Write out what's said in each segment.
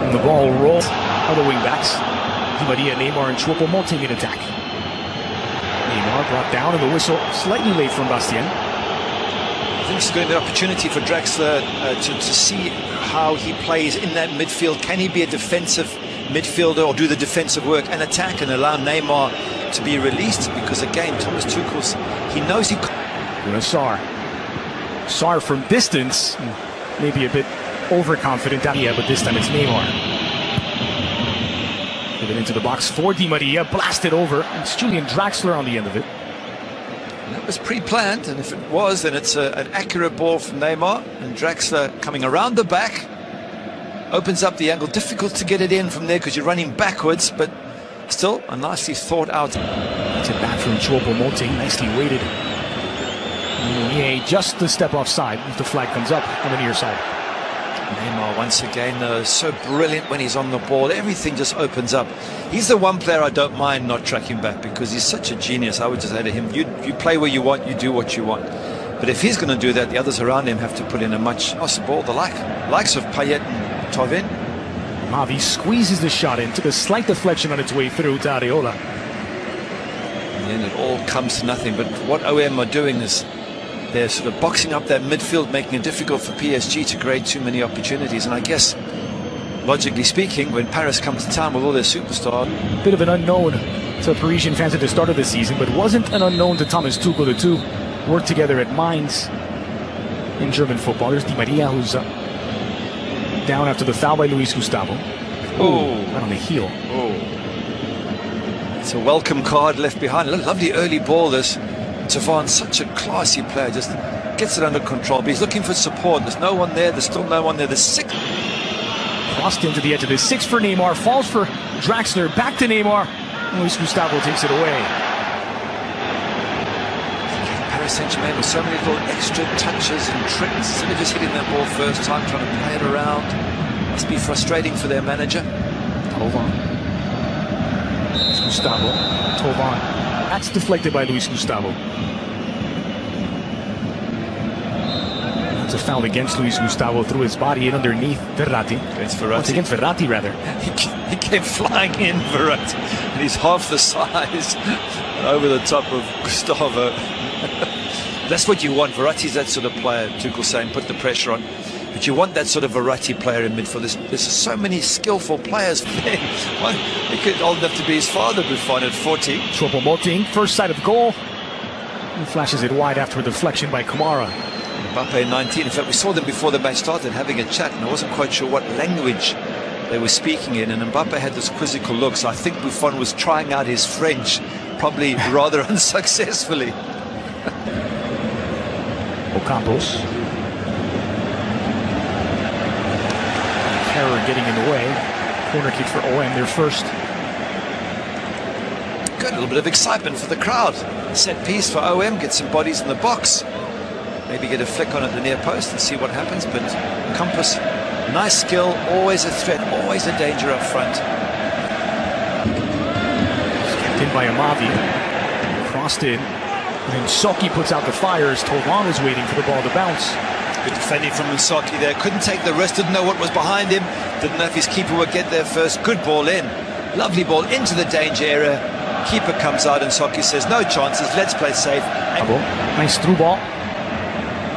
And the ball rolls out of the wing-backs. Di Maria, Neymar, and Choupo-Moting in attack. Neymar brought down, and the whistle slightly late from Bastien. I think it's going to be an opportunity for Draxler to see how he plays in that midfield. Can he be a defensive midfielder or do the defensive work and attack and allow Neymar to be released? Because again, Thomas Tuchel's, he knows he can't. Sarr from distance, maybe a bit overconfident. Yeah, but this time it's Neymar. Give it into the box for Di Maria, blasted over. It's Julian Draxler on the end of it. That was pre-planned, and if it was, then it's an accurate ball from Neymar, and Draxler coming around the back opens up the angle. Difficult to get it in from there because you're running backwards, but still a nicely thought out. It's a back from Choupo-Moting, nicely weighted. Just the step offside if the flag comes up on the near side. Neymar once again so brilliant when he's on the ball. Everything just opens up. He's the one player I don't mind not tracking back because he's such a genius. I would just say to him, you play where you want, you do what you want. But if he's going to do that, the others around him have to put in a much nicer ball. The likes of Payet and Tovin. Mavi squeezes the shot in, took a slight deflection on its way through to Areola. And then it all comes to nothing. But what OM are doing is they're sort of boxing up that midfield, making it difficult for PSG to create too many opportunities. And I guess, logically speaking, when Paris comes to town with all their superstars... Bit of an unknown to Parisian fans at the start of the season, but wasn't an unknown to Thomas Tuchel. The two worked together at Mainz in German football. There's Di Maria, who's down after the foul by Luis Gustavo. Oh, right on the heel. Oh, it's a welcome card left behind. Lovely early ball, this. Tavan, such a classy player, just gets it under control, but he's looking for support. There's no one there, there's still no one there. There's six. Crossed into the edge of the six for Neymar, falls for Draxler, back to Neymar. Luis Gustavo takes it away. Paris Saint-Germain with so many little extra touches and tricks, instead of just hitting that ball first time, trying to play it around. Must be frustrating for their manager. Tovan. Gustavo. Tovan. That's deflected by Luis Gustavo. It's a foul against Luis Gustavo through his body and underneath Verratti. Against Verratti. It's against Verratti, rather. He came flying in, Verratti, and he's half the size over the top of Gustavo. That's what you want. Verratti's that sort of player. Tuchel saying put the pressure on. But you want that sort of Verratti player in midfield. There's so many skillful players there. He could old enough to be his father, Buffon, at 40. Choupo-Moting, first sight of goal. He flashes it wide after a deflection by Kamara. Mbape 19. In fact, we saw them before the match started having a chat, and I wasn't quite sure what language they were speaking in. And Mbape had this quizzical look, so I think Buffon was trying out his French, probably rather unsuccessfully. Ocampos. Error getting in the way. Corner kick for OM, their first. Good, a little bit of excitement for the crowd. Set piece for OM, get some bodies in the box. Maybe get a flick on at the near post and see what happens. But Campos, nice skill, always a threat, always a danger up front. Kept in by Amavi. Crossed in. And then Soki puts out the fires. Tovan is waiting for the ball to bounce. Good defending from Musaki there. Couldn't take the risk, didn't know what was behind him. Didn't know if his keeper would get there first. Good ball in. Lovely ball into the danger area. Keeper comes out and Soki says, no chances, let's play safe. Nice through ball.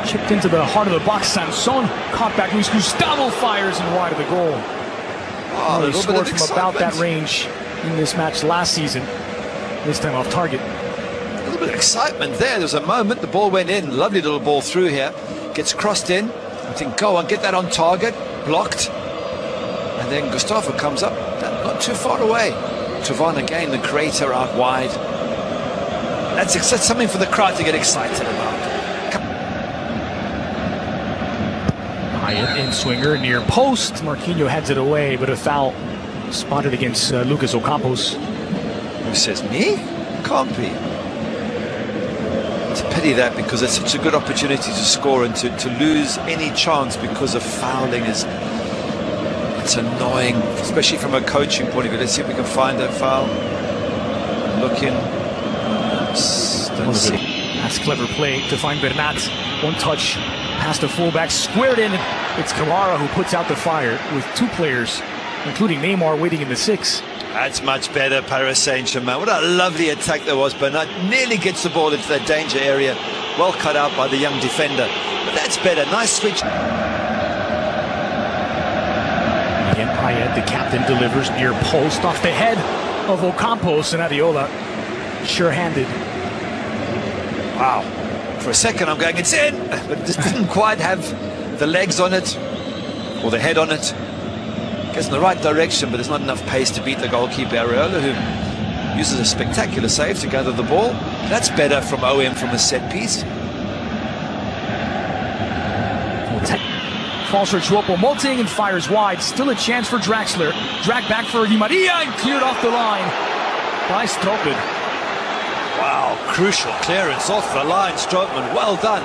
Chipped into the heart of the box. Sanson caught back. Luis Gustavo fires and wide of the goal. Oh, he scored from about that range in this match last season. This time off target. A little bit of excitement there. There's a moment. The ball went in. Lovely little ball through here. Gets crossed in. I think, go on, get that on target. Blocked. And then Gustavo comes up. Not too far away. Tavan again, the creator, out wide. That's something for the crowd to get excited about. Hyatt in swinger near post. Marquinhos heads it away, but a foul spotted against Lucas Ocampos. Who says, me? Can't be. It's a pity that, because it's such a good opportunity to score, and to lose any chance because of fouling it's annoying, especially from a coaching point of view. Let's see if we can find that foul. Looking. That's clever play to find Bernat. One touch past the fullback, squared in. It's Kamara who puts out the fire with two players including Neymar waiting in the 6. That's much better, Paris Saint-Germain. What a lovely attack there was. Bernat nearly gets the ball into that danger area. Well cut out by the young defender. But that's better. Nice switch. Again, Payet, the captain, delivers near post off the head of Ocampos, and Areola sure-handed. Wow. For a second I'm going, it's in! But it just didn't quite have the legs on it, or the head on it. Gets in the right direction, but there's not enough pace to beat the goalkeeper Areola, who uses a spectacular save to gather the ball. That's better from OM from a set piece. Falls for Choupo-Moting and fires wide. Still a chance for Draxler. Dragged back for Di Maria and cleared off the line by Strootman. Wow, crucial clearance off the line, Strootman. Well done.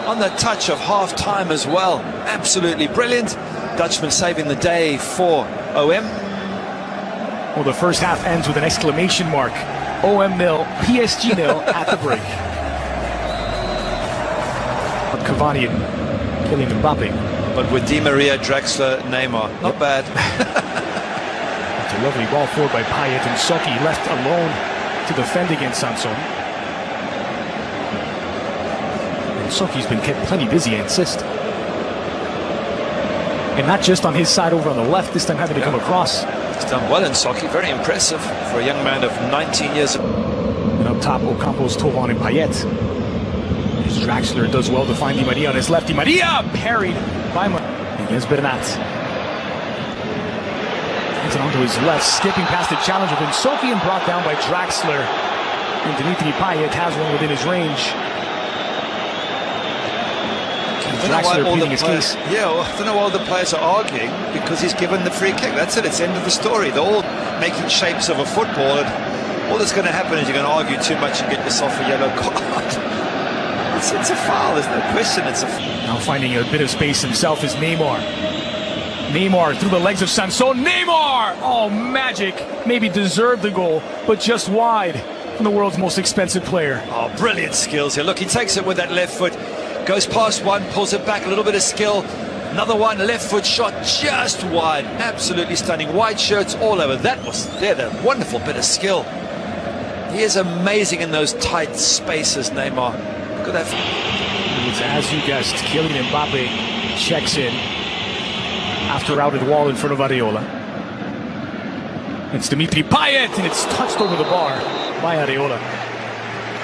On the touch of half-time as well. Absolutely brilliant. Dutchman saving the day for OM. Well, the first half ends with an exclamation mark. OM nil, PSG nil at the break. Cavani and Kylian Mbappe. But with Di Maria, Draxler, Neymar, not bad. It's a lovely ball forward by Payet, and Soki left alone to defend against Sanson. And Soki's been kept plenty busy, I insist. And not just on his side over on the left, this time having to come across. He's done well in Soki, very impressive for a young man of 19 years. And up top, Ocampos, Thauvin and Payet. Draxler does well to find Di Maria on his left. Di Maria parried by against Bernat. Hands it onto his left, skipping past the challenge within Soki and brought down by Draxler. And Dimitri Payet has one within his range. Draxler pleading his case. Yeah, well, I don't know why all the players are arguing, because he's given the free kick. That's it, it's the end of the story. They're all making shapes of a football, and all that's going to happen is you're going to argue too much and get yourself a yellow card. It's a foul, there's no question. It's a now finding a bit of space himself is Neymar. Neymar through the legs of Sanson. Neymar! Oh, magic. Maybe deserved the goal, but just wide from the world's most expensive player. Oh, brilliant skills here. Look, he takes it with that left foot, goes past one, pulls it back, a little bit of skill. Another one, left foot shot just wide. Absolutely stunning. White shirts all over. That was a wonderful bit of skill. He is amazing in those tight spaces, Neymar. Look at that. It's, as you guessed, Kylian Mbappe checks in after routed wall in front of Areola. It's Dimitri Payet, and it's touched over the bar by Areola.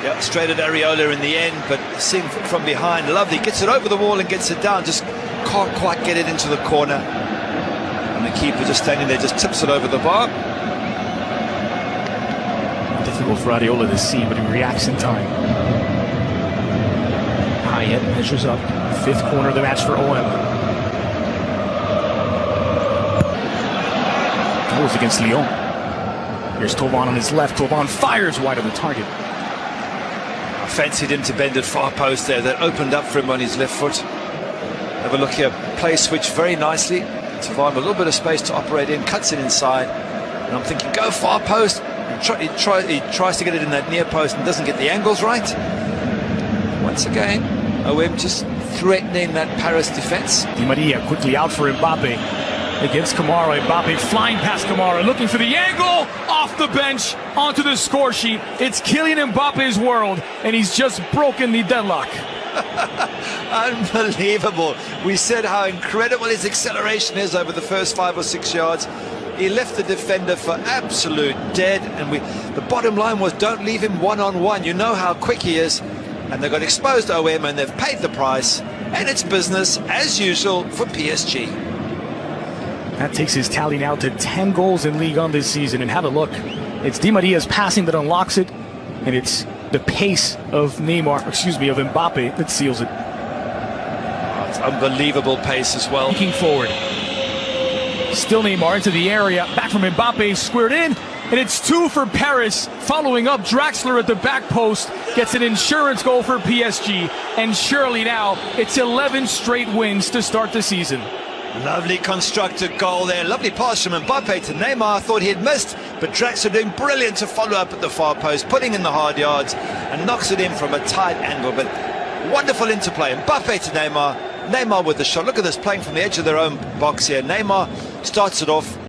Yeah, straight at Areola in the end, but seeing from behind, lovely. Gets it over the wall and gets it down. Just can't quite get it into the corner. And the keeper just standing there, just tips it over the bar. Difficult for Areola to see, but he reacts in time. Payet measures up. 5th corner of the match for OM. That was against Lyon. Here's Thauvin on his left. Thauvin fires wide of the target. I fancied him to bend at far post there. That opened up for him on his left foot. Have a look here. Play switch very nicely. Thauvin with a little bit of space to operate in. Cuts it inside. And I'm thinking, go far post. He tries to get it in that near post and doesn't get the angles right. Once again, OM just threatening that Paris defense. Di Maria quickly out for Mbappe against Kamara. Mbappe flying past Kamara, looking for the angle, off the bench, onto the score sheet. It's Kylian Mbappe's world, and he's just broken the deadlock. Unbelievable. We said how incredible his acceleration is over the first 5 or 6 yards. He left the defender for absolute dead, and the bottom line was, don't leave him one-on-one. You know how quick he is. And they got exposed OM, and they've paid the price, and it's business as usual for PSG. That takes his tally now to 10 goals in Ligue 1 this season, and have a look. It's Di Maria's passing that unlocks it, and it's the pace of Mbappe that seals it. Oh, it's unbelievable pace as well. Looking forward. Still Neymar into the area, back from Mbappe, squared in. And it's 2 for Paris. Following up, Draxler at the back post gets an insurance goal for PSG. And surely now, it's 11 straight wins to start the season. Lovely constructed goal there. Lovely pass from Mbappe to Neymar. Thought he had missed, but Draxler doing brilliant to follow up at the far post, putting in the hard yards and knocks it in from a tight angle. But wonderful interplay. Mbappe to Neymar. Neymar with the shot. Look at this, playing from the edge of their own box here. Neymar starts it off.